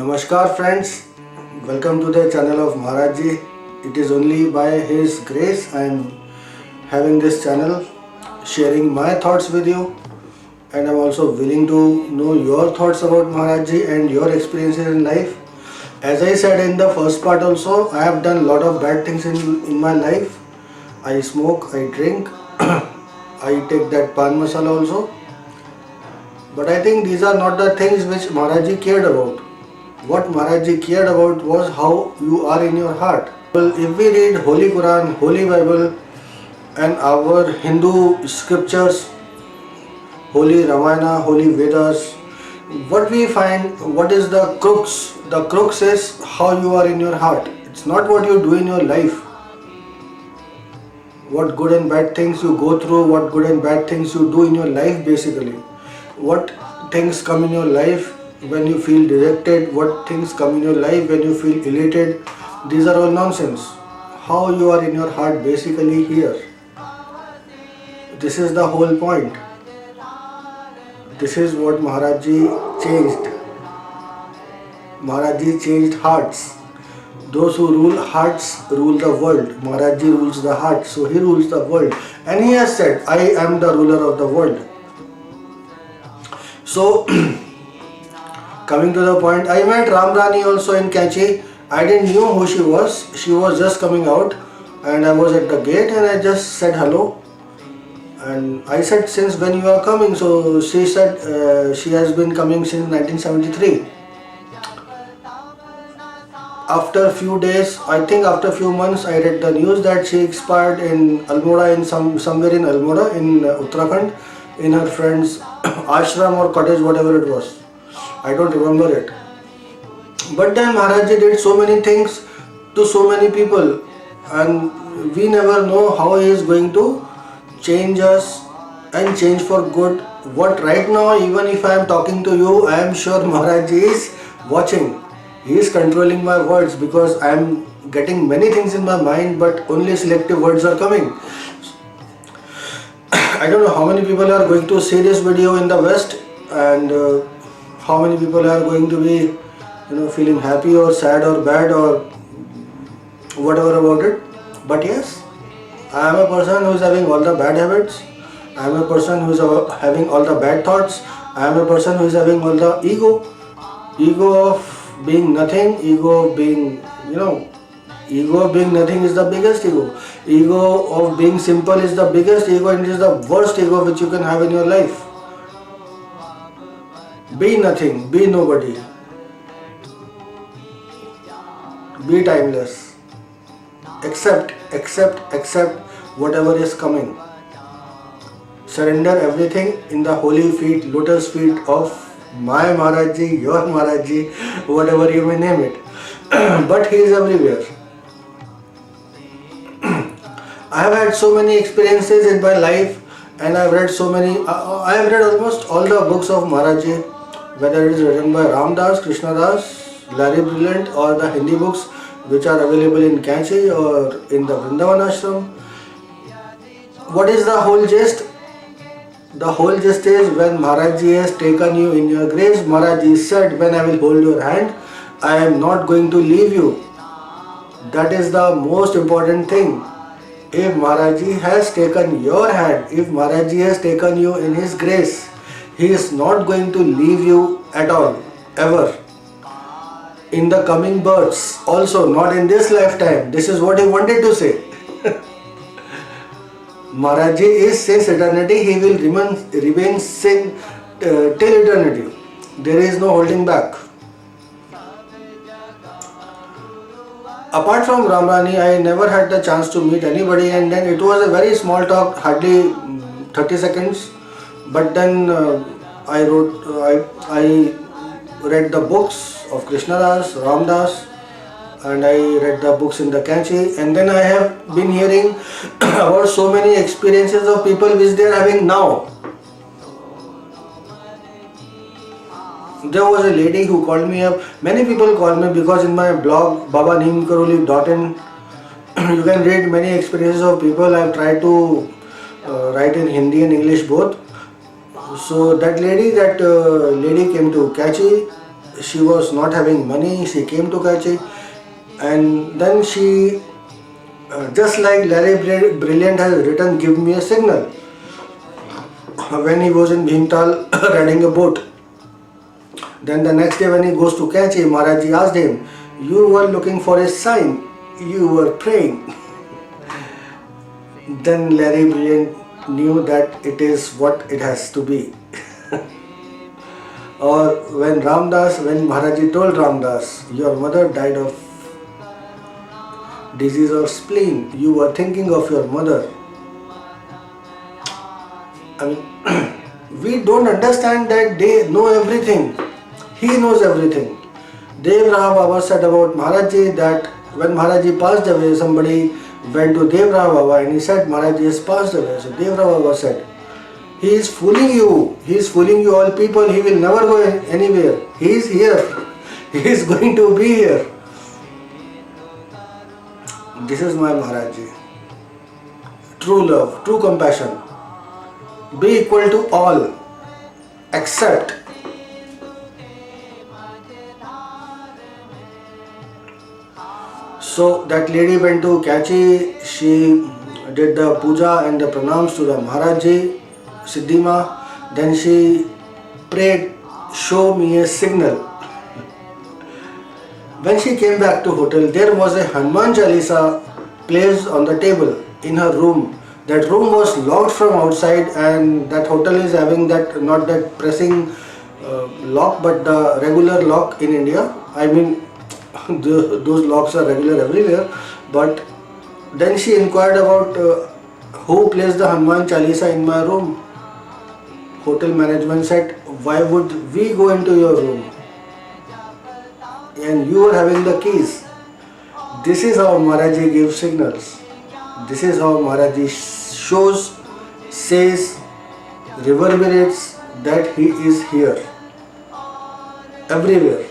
Namaskar friends, welcome to the channel of Maharaj Ji. It is only by His grace I am having this channel, sharing my thoughts with you, and I am also willing to know your thoughts about Maharaj Ji and your experiences in life. As I said in the first part also, I have done a lot of bad things in my life. I smoke, I drink, I take that pan masala also. But I think these are not the things which Maharaj Ji cared about. What Maharaj Ji cared about was how you are in your heart. Well, if we read Holy Quran, Holy Bible and our Hindu scriptures, Holy Ramayana, Holy Vedas, what we find, what is the crux? The crux is how you are in your heart. It's not what you do in your life. What good and bad things you go through, what good and bad things you do in your life basically. What things come in your life when you feel dejected, what things come in your life when you feel elated. These are all nonsense. How you are in your heart basically here. This is the whole point. This is what Maharaj Ji changed. Maharaj Ji changed hearts. Those who rule hearts rule the world. Maharaj Ji rules the heart, so he rules the world. And he has said, I am the ruler of the world. So, coming to the point, I met Ram Rani also in Kainchi. I didn't know who she was. She was just coming out and I was at the gate and I just said hello. And I said, since when you are coming? So she said she has been coming since 1973. After a few days, I think after a few months, I read the news that she expired in Almora, in somewhere in Almora in Uttarakhand, in her friend's ashram or cottage, whatever it was. I don't remember it. But then Maharaj Ji did so many things to so many people, and we never know how he is going to change us and change for good. What right now, even if I am talking to you, I am sure Maharaj Ji is watching. He is controlling my words because I am getting many things in my mind, but only selective words are coming. I don't know how many people are going to see this video in the West, and how many people are going to be feeling happy or sad or bad or whatever about it. But yes, I am a person who is having all the bad habits. I am a person who is having all the bad thoughts. I am a person who is having all the ego of being nothing, ego of being nothing is the biggest ego. Ego of being simple is the biggest ego, and it is the worst ego which you can have in your life. Be nothing, be nobody. Be timeless. Accept whatever is coming. Surrender everything in the holy feet, lotus feet of my Maharaj Ji, your Maharaj Ji, whatever you may name it. But he is everywhere. I have had so many experiences in my life, and I have read so many. I have read almost all the books of Maharaj Ji, whether it is written by Ram Das, Krishna Das, Larry Brilliant, or the Hindi books which are available in Kainchi or in the Vrindavan Ashram. What is the whole gist? The whole gist is when Maharaj Ji has taken you in your grace, Maharaj Ji said, when I will hold your hand, I am not going to leave you. That is the most important thing. If Maharaj Ji has taken your hand, if Maharaj Ji has taken you in his grace, he is not going to leave you at all, ever. In the coming births, also not in this lifetime. This is what he wanted to say. Maharaj Ji is since eternity, he will remain sin till eternity. There is no holding back. Apart from Ramrani, I never had the chance to meet anybody, and then it was a very small talk, hardly 30 seconds. But then I read the books of Krishna Das, Ram Das, and I read the books in the Kainchi, and then I have been hearing about so many experiences of people which they are having now. There was a lady who called me up. Many people call me because in my blog babaneemkaroli.in you can read many experiences of people. I have tried to write in Hindi and English both. So that lady came to Kainchi. she was not having money. She came to Kainchi, and then she, just like Larry Brilliant has written, "Give me a signal." When he was in Bhimtal riding a boat. Then the next day when he goes to Kainchi, Maharaj Ji asked him, "You were looking for a sign, you were praying." Then Larry Brilliant knew that it is what it has to be. Or when Maharaj Ji told Ramdas, "Your mother died of disease of spleen, you were thinking of your mother." I mean, we don't understand that they know everything. He knows everything. Dev Raha Baba said about Maharaj Ji that when Maharaj Ji passed away, somebody went to Dev Raha Baba and he said, "Maharaj Ji has passed away." So Dev Raha Baba said, "He is fooling you. He is fooling you all people. He will never go anywhere. He is here. He is going to be here." This is my Maharaj Ji. True love, true compassion. Be equal to all. Accept. So that lady went to Kainchi, she did the puja and the pranams to the Maharaj Ji, Siddhima. Then she prayed, "Show me a signal." When she came back to hotel, there was a Hanuman Chalisa placed on the table in her room. That room was locked from outside, and that hotel is having that, not that pressing lock, but the regular lock in India. I mean, those locks are regular everywhere. But then she inquired about who placed the Hanuman Chalisa in my room. Hotel management said, "Why would we go into your room? And you are having the keys." This is how Maharaj Ji gives signals. This is how Maharaj Ji shows, says, reverberates that he is here. Everywhere.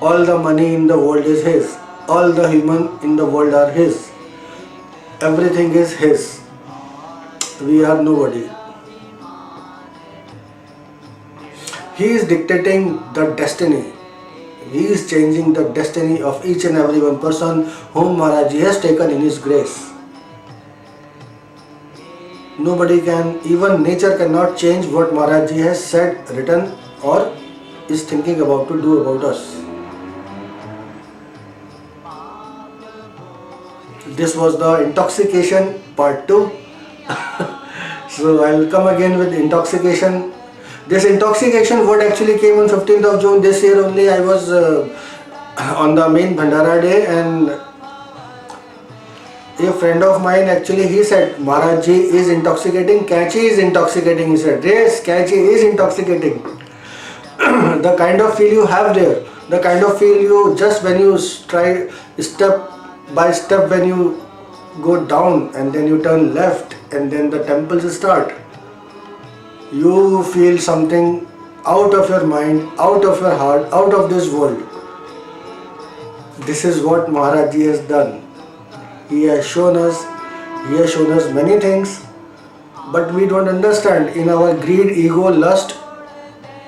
All the money in the world is his. All the human in the world are his. Everything is his. We are nobody. He is dictating the destiny. He is changing the destiny of each and every one person whom Maharaj Ji has taken in his grace. Nobody can, even nature cannot change what Maharaj Ji has said, written, or is thinking about to do about us. This was the intoxication part 2. So I'll come again with intoxication. This intoxication word actually came on 15th of June this year only. I was on the main Bhandara day, and a friend of mine actually, he said, "Maharaj Ji is intoxicating, Kainchi is intoxicating." He said, "Yes, Kainchi is intoxicating." The kind of feel you have there, the kind of feel you just when you try step by step, when you go down and then you turn left and then the temples start, you feel something out of your mind, out of your heart, out of this world. This is what Maharaj Ji has done. He has shown us many things, but we don't understand. In our greed, ego, lust,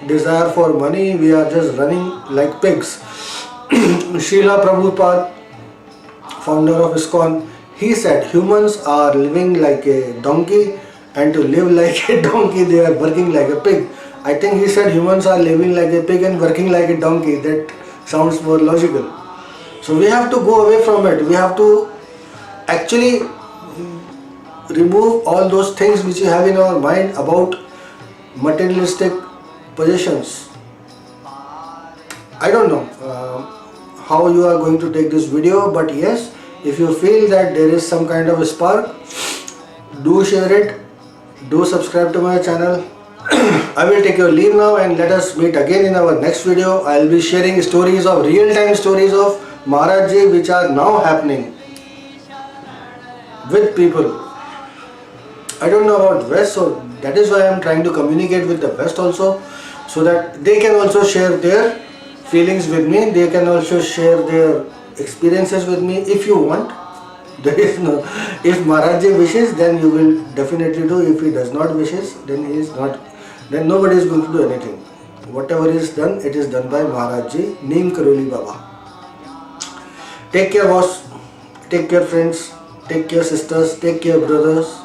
desire for money, we are just running like pigs. Srila Prabhupada, founder of ISKCON, he said humans are living like a donkey, and to live like a donkey they are working like a pig. I think he said humans are living like a pig and working like a donkey. That sounds more logical. So we have to go away from it. We have to actually remove all those things which we have in our mind about materialistic possessions. I don't know how you are going to take this video, but yes, if you feel that there is some kind of a spark, do share it, do subscribe to my channel. I will take your leave now, and let us meet again in our next video. I will be sharing stories of real-time stories of Maharaj Ji which are now happening with people. I don't know about West, so that is why I am trying to communicate with the West also, so that they can also share their feelings with me. They can also share their experiences with me. If you want, there is no, if Maharaj Ji wishes, then you will definitely do. If he does not wishes, then he is not, then nobody is going to do anything. whatever is done, it is done by Maharaj Ji, Neem Karoli Baba. Take care boss, take care friends, take care sisters, take care brothers.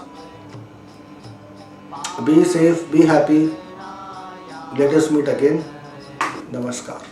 Be safe, be happy. Let us meet again. Namaskar.